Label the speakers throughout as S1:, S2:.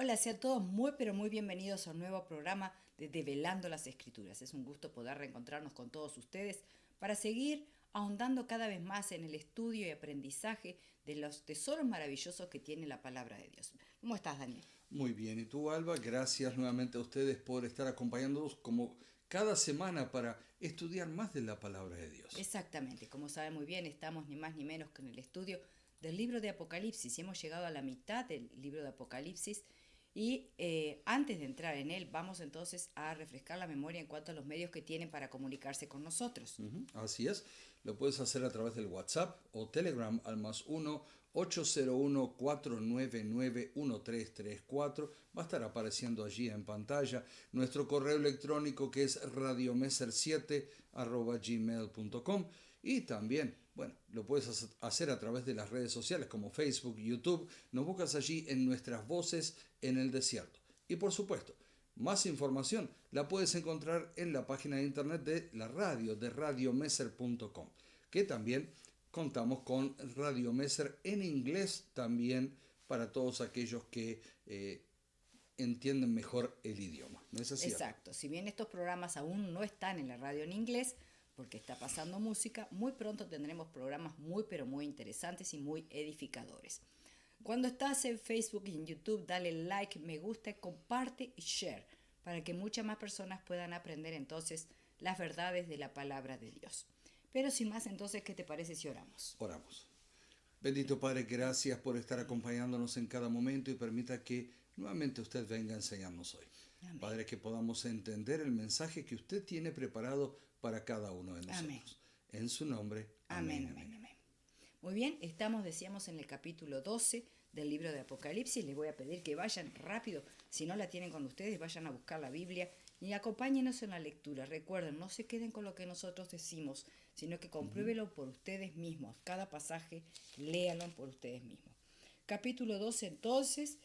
S1: Hola, sean todos muy pero muy bienvenidos a un nuevo programa de Develando las Escrituras. Es un gusto poder reencontrarnos con todos ustedes para seguir ahondando cada vez más en el estudio y aprendizaje de los tesoros maravillosos que tiene la palabra de Dios. ¿Cómo estás, Daniel?
S2: Muy bien, ¿y tú, Alba? Gracias nuevamente a ustedes por estar acompañándonos como cada semana para estudiar más de la palabra de Dios.
S1: Exactamente, como sabe muy bien, estamos ni más ni menos que en el estudio del libro de Apocalipsis y hemos llegado a la mitad del libro de Apocalipsis y antes de entrar en él vamos entonces a refrescar la memoria en cuanto a los medios que tienen para comunicarse con nosotros.
S2: Así es, lo puedes hacer a través del WhatsApp o Telegram al +1 801 499 1334. Va a estar apareciendo allí en pantalla nuestro correo electrónico que es radiomeser7@gmail.com y también, bueno, lo puedes hacer a través de las redes sociales como Facebook, YouTube. Nos buscas allí en nuestras voces en el desierto. Y por supuesto, más información la puedes encontrar en la página de internet de la radio, de radiomeser.com, que también contamos con Radio Meser en inglés también para todos aquellos que entienden mejor el idioma. ¿No es así, Alba?
S1: Exacto, si bien estos programas aún no están en la radio en inglés, porque está pasando música, muy pronto tendremos programas muy pero muy interesantes y muy edificadores. Cuando estás en Facebook y en YouTube, dale like, me gusta, comparte y share para que muchas más personas puedan aprender entonces las verdades de la palabra de Dios. Pero sin más, entonces, ¿qué te parece si oramos?
S2: Oramos. Bendito Padre, gracias por estar acompañándonos en cada momento y permita que nuevamente usted venga a enseñarnos hoy.
S1: Amén.
S2: Padre, que podamos entender el mensaje que usted tiene preparado para cada uno de
S1: Amén.
S2: nosotros. En su nombre,
S1: Amén,
S2: amén,
S1: amén,
S2: amén.
S1: amén. Muy bien, estamos, decíamos, en el capítulo 12 del libro de Apocalipsis. Les voy a pedir que vayan rápido, si no la tienen con ustedes, vayan a buscar la Biblia y acompáñenos en la lectura. Recuerden, no se queden con lo que nosotros decimos, sino que compruébelo por ustedes mismos. Cada pasaje, léanlo por ustedes mismos. Capítulo 12, entonces,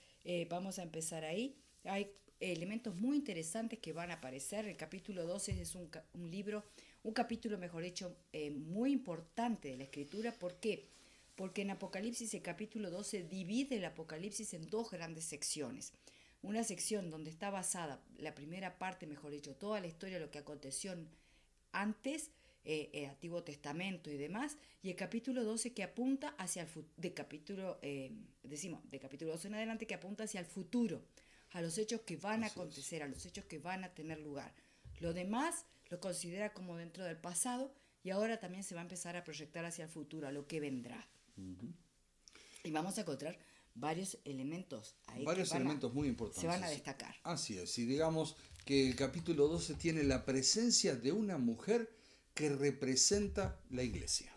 S1: vamos a empezar ahí. Hay elementos muy interesantes que van a aparecer. El capítulo 12 es un libro, un capítulo, mejor dicho, muy importante de la Escritura. ¿Por qué? Porque en Apocalipsis el capítulo 12 divide el Apocalipsis en dos grandes secciones. Una sección donde está basada la primera parte, mejor dicho, toda la historia de lo que aconteció antes, Antiguo Testamento y demás, y el capítulo 12 que apunta hacia el futuro, de capítulo 12 en adelante que apunta hacia el futuro, a los hechos que van a
S2: Así es.
S1: acontecer, a los hechos que van a tener lugar. Lo demás lo considera como dentro del pasado y ahora también se va a empezar a proyectar hacia el futuro, a lo que vendrá. Y vamos a encontrar varios elementos ahí que
S2: Varios elementos muy
S1: se van a
S2: importantes.
S1: destacar.
S2: Así es, y digamos que el capítulo 12 tiene la presencia de una mujer que representa la iglesia.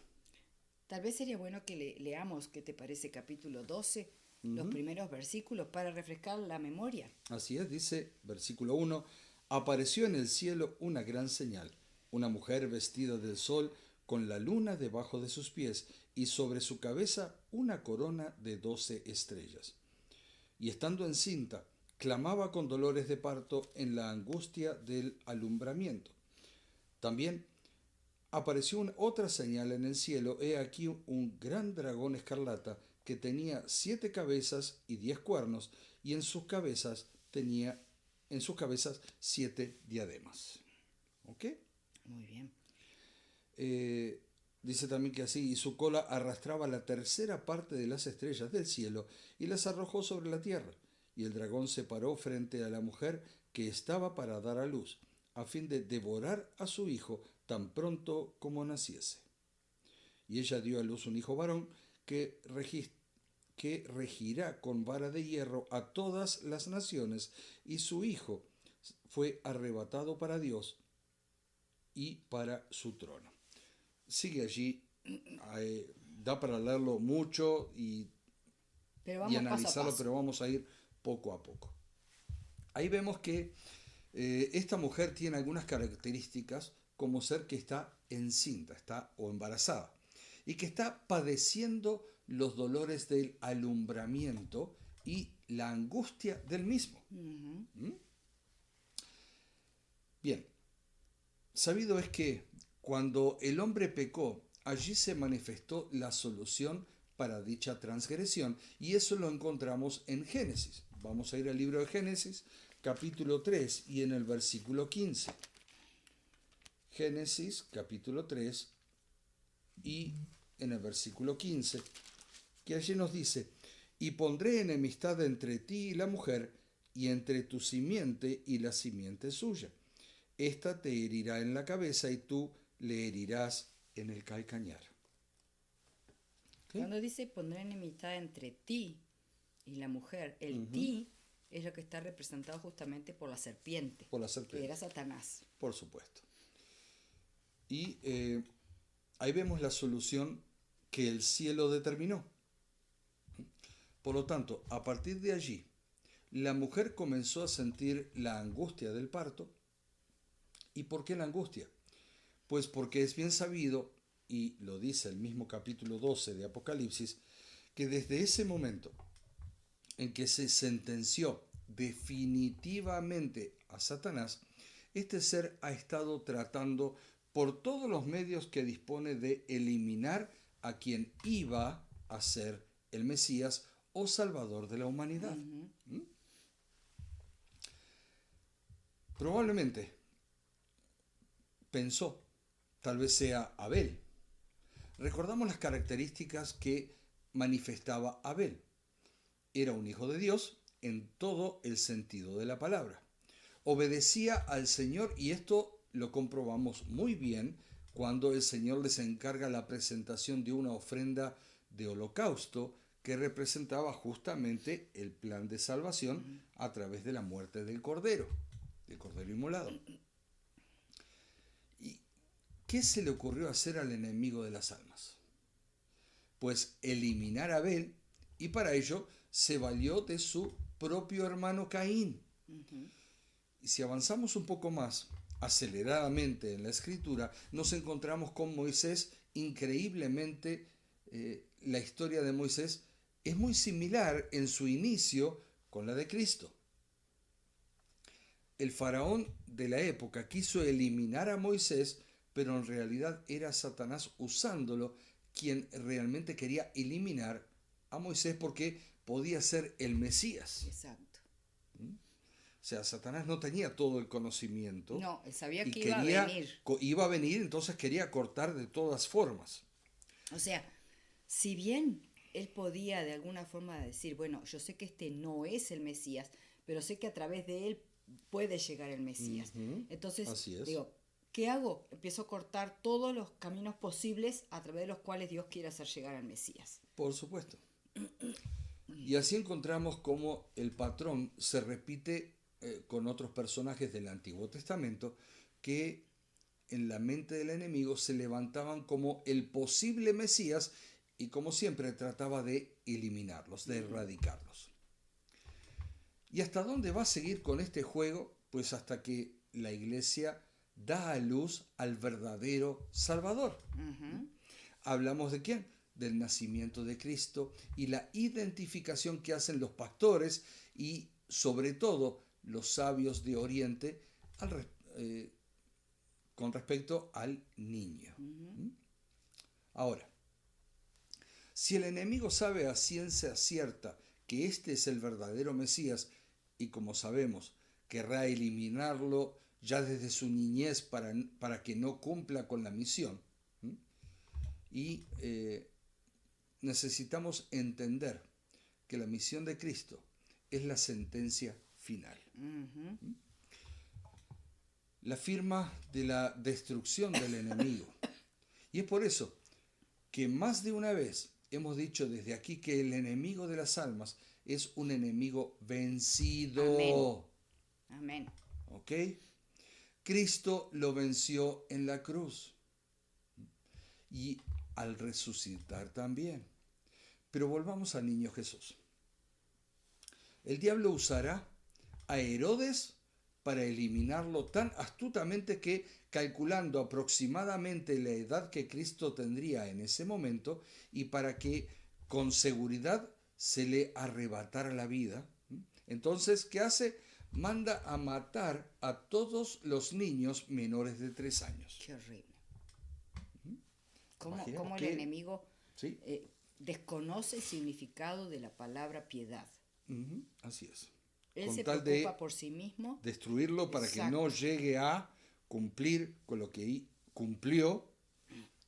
S1: Tal vez sería bueno que leamos, ¿qué te parece? Capítulo 12, los
S2: Ujú.
S1: primeros versículos para refrescar la memoria.
S2: Así es, dice versículo 1, apareció en el cielo una gran señal, una mujer vestida del sol con la luna debajo de sus pies y sobre su cabeza una corona de 12 estrellas. Y estando encinta, clamaba con dolores de parto en la angustia del alumbramiento. También apareció otra señal en el cielo, he aquí un gran dragón escarlata que tenía 7 cabezas y 10 cuernos, y en sus cabezas 7 diademas. ¿Ok?
S1: Muy bien.
S2: Dice también que así, y su cola arrastraba la tercera parte de las estrellas del cielo y las arrojó sobre la tierra. Y el dragón se paró frente a la mujer que estaba para dar a luz, a fin de devorar a su hijo tan pronto como naciese. Y ella dio a luz un hijo varón que regirá con vara de hierro a todas las naciones, y su hijo fue arrebatado para Dios y para su trono. Sigue allí, da para leerlo mucho
S1: Pero
S2: y
S1: vamos paso a
S2: analizarlo,
S1: paso.
S2: pero vamos a ir poco a poco. Ahí vemos que esta mujer tiene algunas características como ser que está encinta, está o embarazada y que está padeciendo los dolores del alumbramiento y la angustia del mismo.
S1: Ujú.
S2: ¿Mm? Bien, sabido es que cuando el hombre pecó, allí se manifestó la solución para dicha transgresión y eso lo encontramos en Génesis. Vamos a ir al libro de Génesis, capítulo 3 y en el versículo 15. Génesis, capítulo 3 y en el versículo 15, que allí nos dice: y pondré enemistad entre ti y la mujer, y entre tu simiente y la simiente suya. Esta te herirá en la cabeza y tú le herirás en el calcañar. ¿Okay?
S1: Cuando dice pondré enemistad entre ti y la mujer, el
S2: Ujú.
S1: ti es lo que está representado justamente por la serpiente,
S2: Por la
S1: que
S2: serpiente,
S1: era Satanás.
S2: por supuesto. Y ahí vemos la solución que el cielo determinó. Por lo tanto, a partir de allí, la mujer comenzó a sentir la angustia del parto. ¿Y por qué la angustia? Pues porque es bien sabido, y lo dice el mismo capítulo 12 de Apocalipsis, que desde ese momento en que se sentenció definitivamente a Satanás, este ser ha estado tratando por todos los medios que dispone de eliminar a quien iba a ser el Mesías o Salvador de la humanidad. ¿Mm? Probablemente pensó, tal vez sea Abel. Recordamos las características que manifestaba Abel. Era un hijo de Dios en todo el sentido de la palabra. Obedecía al Señor, y esto lo comprobamos muy bien cuando el Señor les encarga la presentación de una ofrenda de holocausto que representaba justamente el plan de salvación a través de la muerte del cordero inmolado. ¿Y qué se le ocurrió hacer al enemigo de las almas? Pues eliminar a Abel, y para ello se valió de su propio hermano Caín. Y si avanzamos un poco más aceleradamente en la escritura, nos encontramos con Moisés. Increíblemente, la historia de Moisés es muy similar en su inicio con la de Cristo. El faraón de la época quiso eliminar a Moisés, pero en realidad era Satanás usándolo quien realmente quería eliminar a Moisés porque podía ser el Mesías.
S1: Exacto.
S2: O sea, Satanás no tenía todo el conocimiento.
S1: No, él sabía
S2: Y
S1: que iba a venir.
S2: iba a venir, entonces quería cortar de todas formas.
S1: O sea, si bien él podía de alguna forma decir, bueno, yo sé que este no es el Mesías, pero sé que a través de él puede llegar el Mesías. Entonces,
S2: Así es.
S1: digo, ¿qué hago? Empiezo a cortar todos los caminos posibles a través de los cuales Dios quiere hacer llegar al Mesías.
S2: Por supuesto. Y así encontramos cómo el patrón se repite con otros personajes del Antiguo Testamento que en la mente del enemigo se levantaban como el posible Mesías y, como siempre, trataba de eliminarlos, de erradicarlos. ¿Y hasta dónde va a seguir con este juego? Pues hasta que la iglesia da a luz al verdadero Salvador. ¿Hablamos de quién? Del nacimiento de Cristo y la identificación que hacen los pastores y, sobre todo, los sabios de Oriente con respecto al niño. Ahora, si el enemigo sabe a ciencia cierta que este es el verdadero Mesías, y como sabemos, querrá eliminarlo ya desde su niñez para que no cumpla con la misión, y necesitamos entender que la misión de Cristo es la sentencia final. La firma de la destrucción del enemigo. Y es por eso que más de una vez hemos dicho desde aquí que el enemigo de las almas es un enemigo vencido.
S1: Amén.
S2: ¿Ok? Cristo lo venció en la cruz y al resucitar también. Pero volvamos al niño Jesús. El diablo usará a Herodes para eliminarlo tan astutamente que, calculando aproximadamente la edad que Cristo tendría en ese momento, y para que con seguridad se le arrebatara la vida, entonces, ¿qué hace? Manda a matar a todos los niños menores de 3 años.
S1: Qué horrible. ¿Cómo el enemigo
S2: ¿sí?
S1: desconoce el significado de la palabra piedad?
S2: Así es.
S1: Él
S2: con
S1: se
S2: tal
S1: preocupa
S2: de
S1: por sí mismo.
S2: destruirlo para que no
S1: Exacto.
S2: llegue a cumplir con lo que cumplió,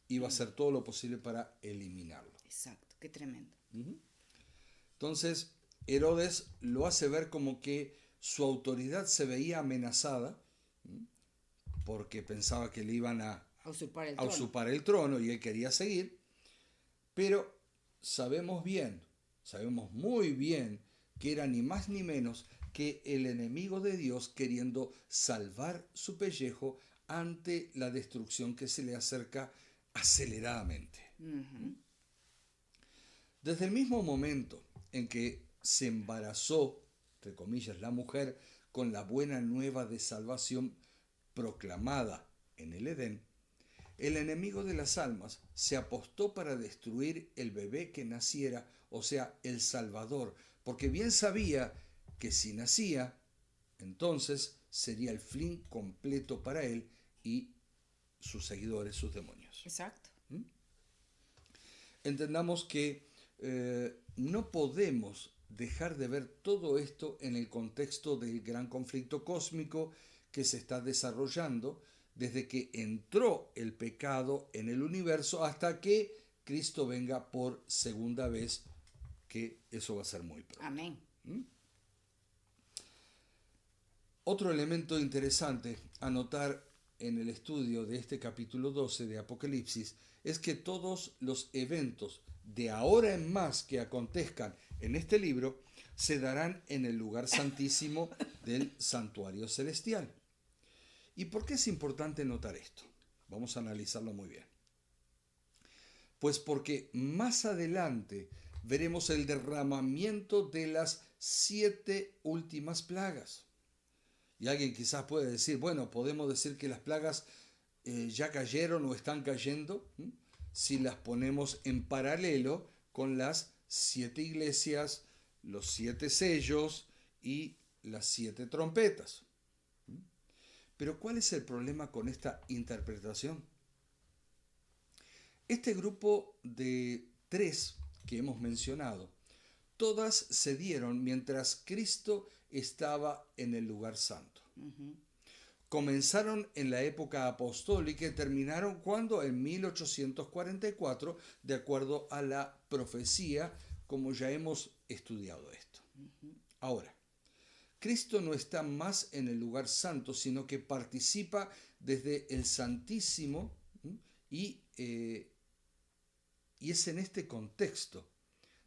S2: y va a hacer todo lo posible para eliminarlo.
S1: Exacto, qué tremendo.
S2: Entonces, Herodes lo hace ver como que su autoridad se veía amenazada, porque pensaba que le iban
S1: A usurpar el
S2: a
S1: trono.
S2: usurpar el trono y él quería seguir, pero sabemos bien, sabemos muy bien que era ni más ni menos que el enemigo de Dios queriendo salvar su pellejo ante la destrucción que se le acerca aceleradamente.
S1: Ujú.
S2: Desde el mismo momento en que se embarazó, entre comillas, la mujer con la buena nueva de salvación proclamada en el Edén, el enemigo de las almas se apostó para destruir el bebé que naciera, o sea, el Salvador, porque bien sabía que si nacía, entonces sería el fin completo para él y sus seguidores, sus demonios.
S1: Exacto.
S2: Entendamos que no podemos dejar de ver todo esto en el contexto del gran conflicto cósmico que se está desarrollando desde que entró el pecado en el universo hasta que Cristo venga por segunda vez, que eso va a ser muy pronto.
S1: Amén.
S2: Otro elemento interesante a notar en el estudio de este capítulo 12 de Apocalipsis es que todos los eventos de ahora en más que acontezcan en este libro se darán en el lugar santísimo del santuario celestial. ¿Y por qué es importante notar esto? Vamos a analizarlo muy bien. Pues porque más adelante veremos el derramamiento de las 7 últimas plagas. Y alguien quizás puede decir, bueno, podemos decir que las plagas ya cayeron o están cayendo, si las ponemos en paralelo con las 7 iglesias, los 7 sellos y las 7 trompetas. Pero ¿cuál es el problema con esta interpretación? Este grupo de 3 que hemos mencionado, todas se dieron mientras Cristo estaba en el lugar santo. Comenzaron en la época apostólica y terminaron cuando en 1844, de acuerdo a la profecía, como ya hemos estudiado esto. Ahora, Cristo no está más en el lugar santo, sino que participa desde el Santísimo, y es en este contexto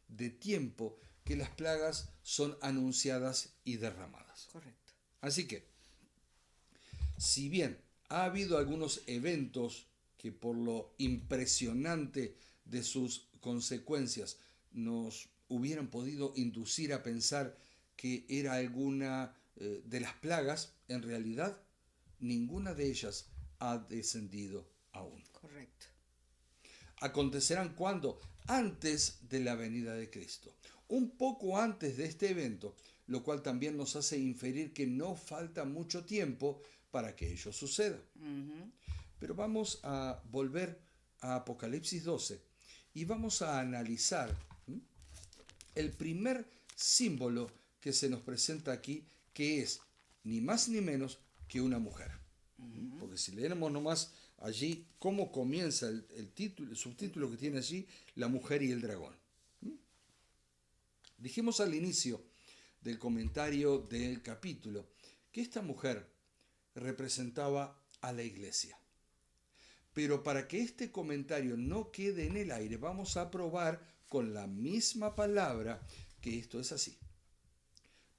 S2: de tiempo que las plagas son anunciadas y derramadas.
S1: Correcto.
S2: Así que, si bien ha habido algunos eventos que por lo impresionante de sus consecuencias nos hubieran podido inducir a pensar que era alguna de las plagas, en realidad ninguna de ellas ha descendido aún.
S1: Correcto.
S2: Acontecerán cuando, antes de la venida de Cristo, un poco antes de este evento, lo cual también nos hace inferir que no falta mucho tiempo para que ello suceda. Pero vamos a volver a Apocalipsis 12 y vamos a analizar el primer símbolo que se nos presenta aquí, que es ni más ni menos que una mujer. Porque si leemos nomás allí cómo comienza el título, el subtítulo que tiene allí, la mujer y el dragón. Dijimos al inicio del comentario del capítulo que esta mujer representaba a la iglesia. Pero para que este comentario no quede en el aire, vamos a probar con la misma palabra que esto es así.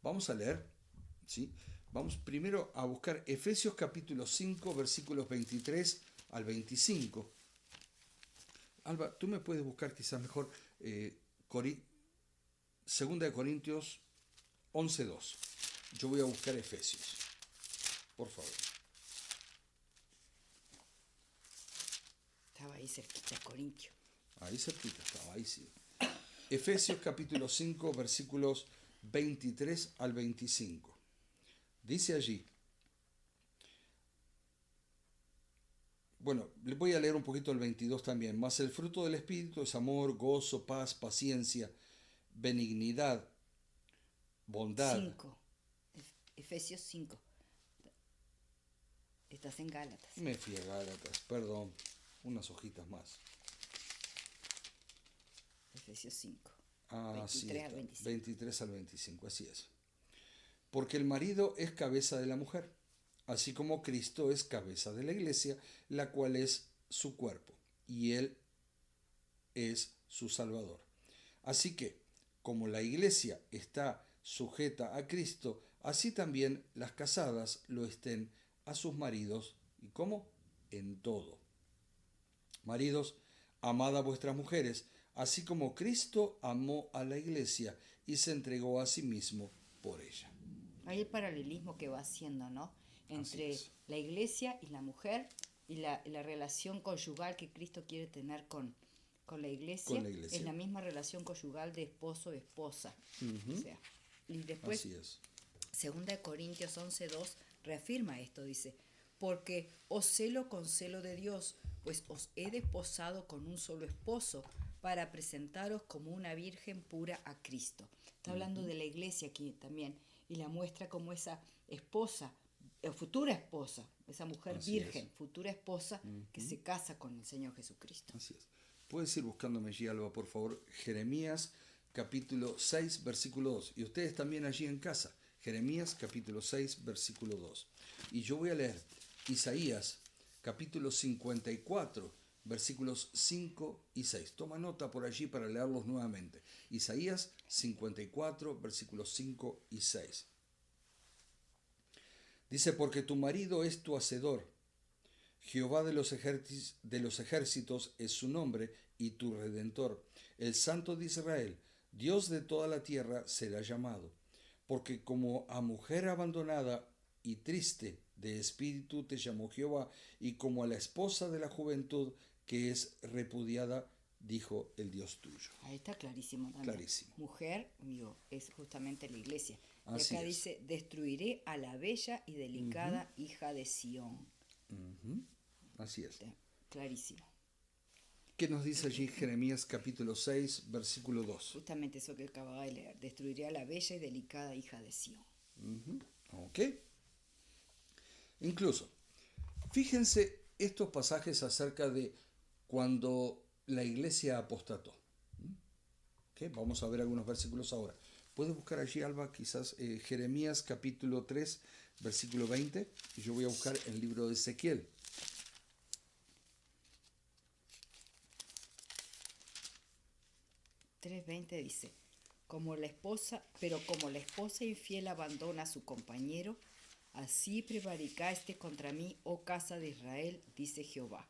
S2: Vamos a leer, ¿sí? Vamos primero a buscar Efesios capítulo 5, versículos 23 al 25. Alba, tú me puedes buscar quizás mejor 2 de Corintios 11:2. Yo voy a buscar Efesios. Por favor.
S1: Estaba ahí cerquita, Corintio.
S2: Ahí cerquita estaba, ahí sí. Efesios capítulo 5, versículos 23 al 25. Dice allí, bueno, le voy a leer un poquito el 22 también. Mas el fruto del Espíritu es amor, gozo, paz, paciencia, benignidad, bondad,
S1: 5. Efesios 5. Estás en Gálatas.
S2: Me fui a Gálatas, perdón, unas hojitas más.
S1: Efesios 5.
S2: Así
S1: 23 al
S2: está,
S1: 25.
S2: 23 al 25, así es. Porque el marido es cabeza de la mujer, así como Cristo es cabeza de la iglesia, la cual es su cuerpo, y él es su Salvador. Así que, como la iglesia está sujeta a Cristo, así también las casadas lo estén a sus maridos. ¿Y cómo? En todo. Maridos, amad a vuestras mujeres, así como Cristo amó a la iglesia y se entregó a sí mismo por ella.
S1: Hay el paralelismo que va haciendo, ¿no?
S2: Así
S1: Entre
S2: es.
S1: la iglesia y la mujer y la relación conyugal que Cristo quiere tener con la iglesia.
S2: Con la iglesia.
S1: Es la misma relación conyugal de esposo-esposa. O sea, y después,
S2: Así es.
S1: 2 Corintios 11:2 reafirma esto, dice, porque os celo con celo de Dios, pues os he desposado con un solo esposo para presentaros como una virgen pura a Cristo. Está hablando de la iglesia aquí también y la muestra como esa esposa, futura esposa, esa mujer
S2: Así
S1: virgen,
S2: es.
S1: futura esposa que se casa con el Señor Jesucristo.
S2: Así es. Puedes ir buscándome allí, Alba, por favor. Jeremías capítulo 6, versículo 2. Y ustedes también allí en casa. Jeremías capítulo 6, versículo 2. Y yo voy a leer Isaías capítulo 54, versículos 5 y 6. Toma nota por allí para leerlos nuevamente. Isaías 54, versículos 5 y 6. Dice, porque tu marido es tu hacedor. Jehová de los ejércitos es su nombre y tu redentor. El Santo de Israel, Dios de toda la tierra, será llamado. Porque como a mujer abandonada y triste de espíritu te llamó Jehová, y como a la esposa de la juventud que es repudiada, dijo el Dios tuyo.
S1: Ahí está clarísimo también.
S2: Clarísimo.
S1: Mujer, digo, es justamente la iglesia. Y
S2: Así
S1: acá
S2: es.
S1: dice, destruiré a la bella y delicada hija de Sión.
S2: Así es.
S1: Está clarísimo.
S2: ¿Qué nos dice allí Jeremías capítulo 6, versículo 2?
S1: Justamente eso que acababa de leer. Destruiré a la bella y delicada hija de Sión.
S2: ¿Ok? Incluso, fíjense estos pasajes acerca de cuando la iglesia apostató. ¿Ok? Vamos a ver algunos versículos ahora. ¿Puedes buscar allí, Alba, quizás Jeremías capítulo 3, versículo 20? Y yo voy a buscar el libro de Ezequiel.
S1: 3:20 dice, como la esposa infiel abandona a su compañero, así prevaricaste contra mí, oh casa de Israel, dice Jehová.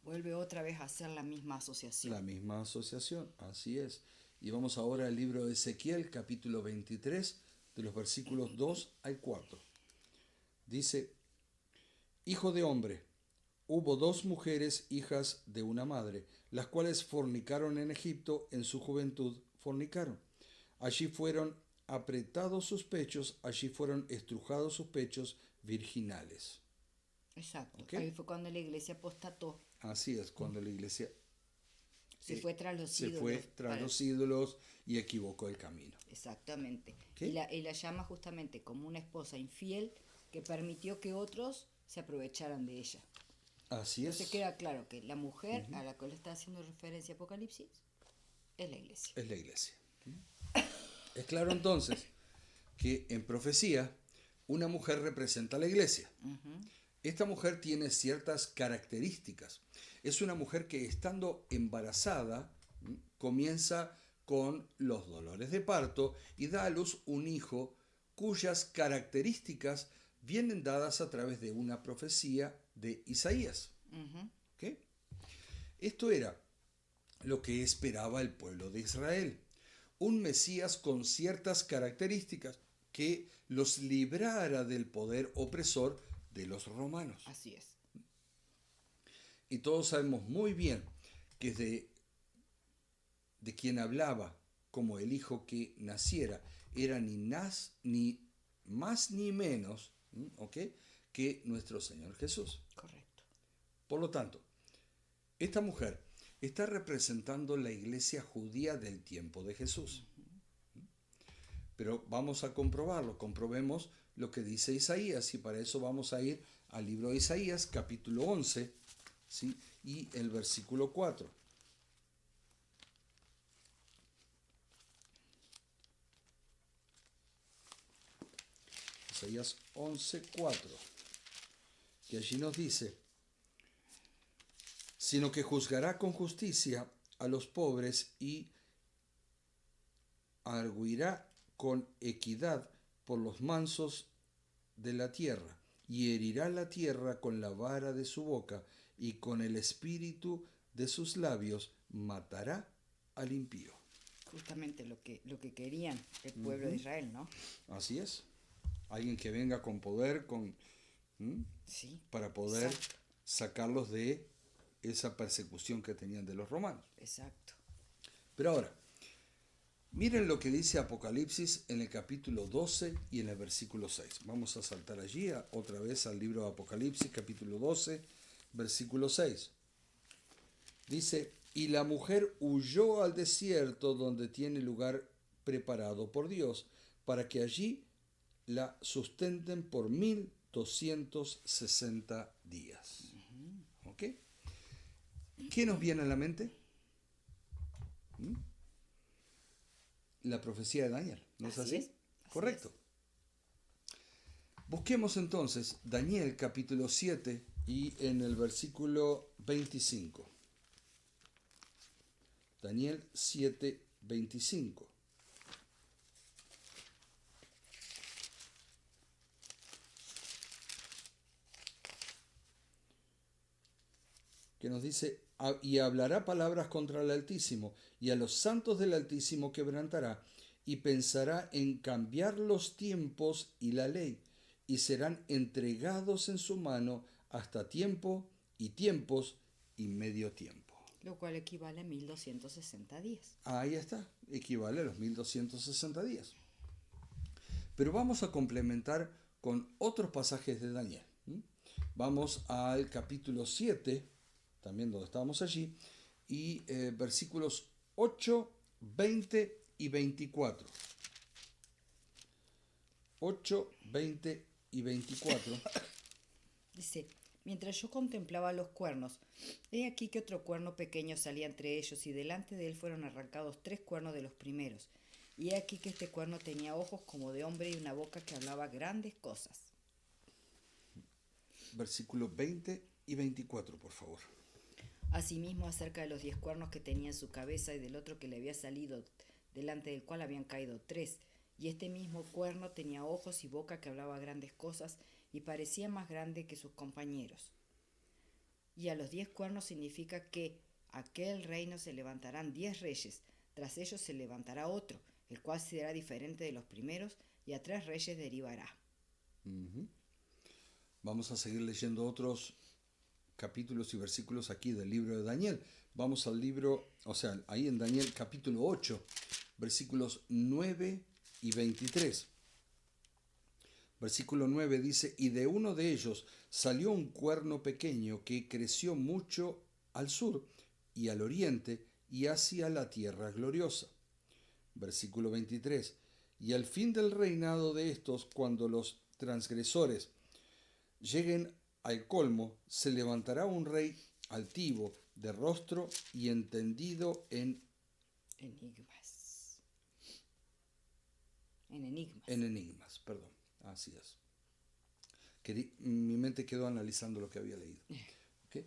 S1: Vuelve otra vez a hacer la misma asociación.
S2: La misma asociación, así es. Y vamos ahora al libro de Ezequiel, capítulo 23, de los versículos 2 al 4. Dice, hijo de hombre, hubo dos mujeres hijas de una madre, las cuales fornicaron en Egipto, en su juventud fornicaron. Allí fueron apretados sus pechos, allí fueron estrujados sus pechos virginales.
S1: Exacto.
S2: ¿Ok?
S1: Ahí fue cuando la iglesia apostató.
S2: Así es, cuando la iglesia
S1: Se fue tras los
S2: se
S1: ídolos.
S2: fue tras los ídolos y equivocó el camino.
S1: Exactamente.
S2: ¿Ok?
S1: Y la llama justamente como una esposa infiel que permitió que otros se aprovecharan de ella.
S2: Así es.
S1: Entonces queda claro que la mujer a la cual está haciendo referencia Apocalipsis es la iglesia.
S2: Es la iglesia. Es claro entonces que en profecía una mujer representa a la iglesia. Esta mujer tiene ciertas características. Es una mujer que estando embarazada comienza con los dolores de parto y da a luz un hijo cuyas características vienen dadas a través de una profecía de Isaías. ¿Ok? Esto era lo que esperaba el pueblo de Israel. Un Mesías con ciertas características que los librara del poder opresor de los romanos.
S1: Así es.
S2: Y todos sabemos muy bien que de quien hablaba como el hijo que naciera era ni más ni menos, ¿ok?, que nuestro Señor Jesús.
S1: Correcto.
S2: Por lo tanto, esta mujer está representando la iglesia judía del tiempo de Jesús. Pero vamos a comprobarlo, comprobemos lo que dice Isaías, y para eso vamos a ir al libro de Isaías, capítulo 11, ¿sí? Y el versículo 4. Isaías 11, 4, que allí nos dice: sino que juzgará con justicia a los pobres y arguirá con equidad por los mansos de la tierra, y herirá la tierra con la vara de su boca, y con el espíritu de sus labios matará al impío.
S1: Justamente lo que querían el pueblo de Israel, ¿no?
S2: Así es. Alguien que venga con poder,
S1: Sí,
S2: para poder
S1: exacto,
S2: sacarlos de esa persecución que tenían de los romanos.
S1: exacto.
S2: Pero ahora, miren lo que dice Apocalipsis en el capítulo 12 y en el versículo 6. Vamos a saltar allí otra vez al libro de Apocalipsis, capítulo 12, versículo 6. Dice: y la mujer huyó al desierto donde tiene lugar preparado por Dios, para que allí la sustenten por 1260 días. ¿Ok? ¿Qué nos viene a la mente? La profecía de Daniel, ¿no es así?
S1: Así
S2: Correcto.
S1: es.
S2: Busquemos entonces Daniel capítulo 7 y en el versículo 25. Daniel 7, 25. Que nos dice: y hablará palabras contra el Altísimo, y a los santos del Altísimo quebrantará, y pensará en cambiar los tiempos y la ley, y serán entregados en su mano hasta tiempo y tiempos y medio tiempo.
S1: Lo cual equivale a 1260 días.
S2: Ahí está, equivale a los 1260 días. Pero vamos a complementar con otros pasajes de Daniel. Vamos al capítulo 7, también donde estábamos allí, y versículos 8, 20 y 24. 8, 20 y 24.
S1: Dice: mientras yo contemplaba los cuernos, he aquí que otro cuerno pequeño salía entre ellos, y delante de él fueron arrancados 3 cuernos de los primeros. Y he aquí que este cuerno tenía ojos como de hombre y una boca que hablaba grandes cosas.
S2: Versículos 20 y 24, por favor.
S1: Asimismo, acerca de los 10 cuernos que tenía en su cabeza y del otro que le había salido, delante del cual habían caído 3. Y este mismo cuerno tenía ojos y boca que hablaba grandes cosas, y parecía más grande que sus compañeros. Y a los 10 cuernos significa que aquel reino se levantarán 10 reyes, tras ellos se levantará otro, el cual será diferente de los primeros, y a 3 reyes derivará.
S2: Vamos a seguir leyendo otros capítulos y versículos aquí del libro de Daniel. Vamos al libro, ahí en Daniel capítulo 8, versículos 9 y 23. Versículo 9 dice: y de uno de ellos salió un cuerno pequeño que creció mucho al sur y al oriente y hacia la tierra gloriosa. Versículo 23. Y al fin del reinado de estos, cuando los transgresores lleguen al colmo, se levantará un rey altivo, de rostro y entendido en enigmas, perdón. Así es. Mi mente quedó analizando lo que había leído. ¿Okay?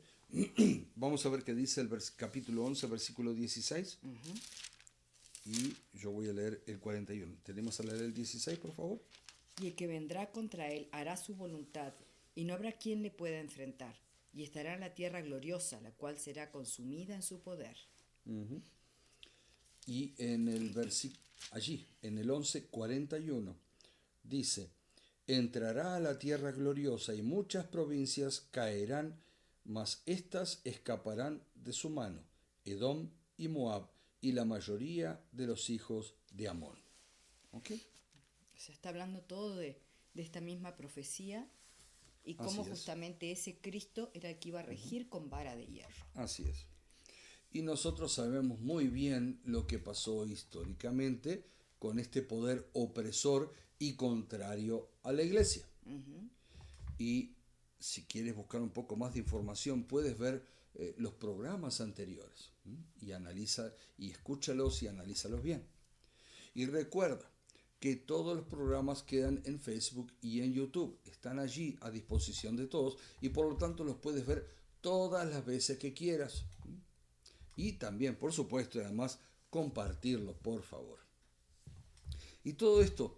S2: Vamos a ver qué dice el capítulo 11, versículo 16. Y yo voy a leer el 41. ¿Tenemos a leer el 16, por favor?
S1: Y el que vendrá contra él hará su voluntad, y no habrá quien le pueda enfrentar. Y estará en la tierra gloriosa, la cual será consumida en su poder.
S2: Y en el versículo, allí, en el 11:41, dice: entrará a la tierra gloriosa y muchas provincias caerán, mas éstas escaparán de su mano, Edom y Moab, y la mayoría de los hijos de Amón. ¿Ok?
S1: O sea, está hablando todo de esta misma profecía y cómo justamente ese Cristo era el que iba a regir con vara de hierro.
S2: Así es. Y nosotros sabemos muy bien lo que pasó históricamente con este poder opresor y contrario a la iglesia. Y si quieres buscar un poco más de información, puedes ver los programas anteriores y escúchalos y analízalos bien. Y recuerda que todos los programas quedan en Facebook y en YouTube. Están allí a disposición de todos y por lo tanto los puedes ver todas las veces que quieras. Y también, por supuesto, además, compartirlo, por favor. Y todo esto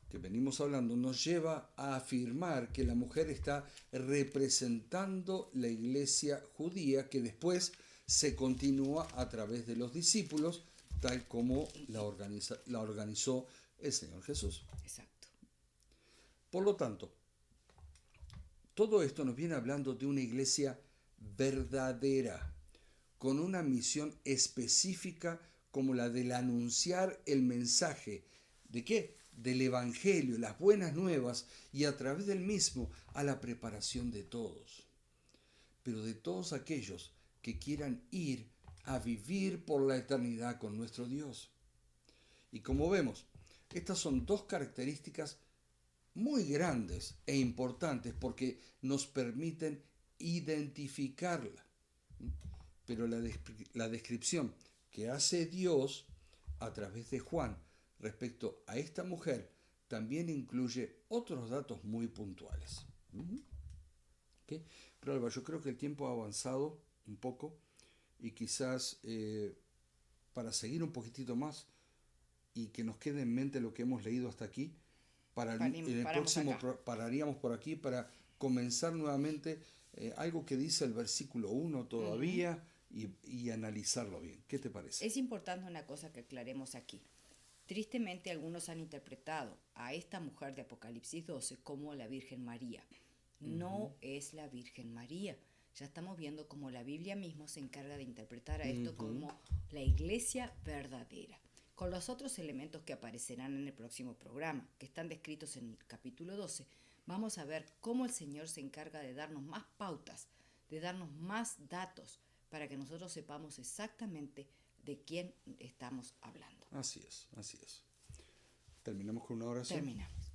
S2: que venimos hablando nos lleva a afirmar que la mujer está representando la iglesia judía que después se continúa a través de los discípulos, tal como la organizó el Señor Jesús.
S1: Exacto.
S2: Por lo tanto, todo esto nos viene hablando de una iglesia verdadera, con una misión específica como la del anunciar el mensaje. ¿De qué? Del Evangelio, las buenas nuevas, y a través del mismo a la preparación de todos. Pero de todos aquellos que quieran ir a vivir por la eternidad con nuestro Dios. Y como vemos, estas son dos características muy grandes e importantes porque nos permiten identificarla. Pero la descripción que hace Dios a través de Juan respecto a esta mujer también incluye otros datos muy puntuales. ¿Okay? Pero Alba, yo creo que el tiempo ha avanzado un poco y quizás para seguir un poquitito más y que nos quede en mente lo que hemos leído hasta aquí, en el próximo pararíamos por aquí para comenzar nuevamente algo que dice el versículo 1 todavía y analizarlo bien. ¿Qué te parece?
S1: Es importante una cosa que aclaremos aquí. Tristemente algunos han interpretado a esta mujer de Apocalipsis 12 como la Virgen María. No es la Virgen María. Ya estamos viendo cómo la Biblia mismo se encarga de interpretar a esto como la iglesia verdadera, con los otros elementos que aparecerán en el próximo programa, que están descritos en el capítulo 12. Vamos a ver cómo el Señor se encarga de darnos más pautas, de darnos más datos, para que nosotros sepamos exactamente de quién estamos hablando.
S2: Así es, así es. ¿Terminamos con una oración?
S1: Terminamos.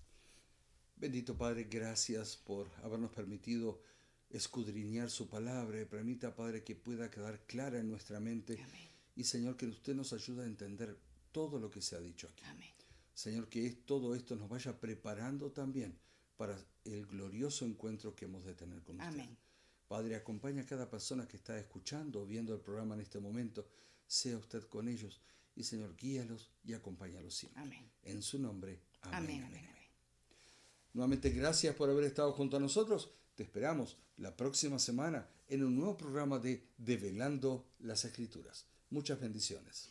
S2: Bendito Padre, gracias por habernos permitido escudriñar su palabra. Y permita, Padre, que pueda quedar clara en nuestra mente.
S1: Amén.
S2: Y Señor, que usted nos ayude a entender todo lo que se ha dicho aquí.
S1: Amén.
S2: Señor, que todo esto nos vaya preparando también para el glorioso encuentro que hemos de tener con usted.
S1: Amén.
S2: Padre, acompaña a cada persona que está escuchando o viendo el programa en este momento. Sea usted con ellos y, Señor, guíalos y acompáñalos siempre.
S1: Amén.
S2: En su nombre. Amén.
S1: Amén.
S2: Nuevamente, gracias por haber estado junto a nosotros. Te esperamos la próxima semana en un nuevo programa de Develando las Escrituras. Muchas bendiciones.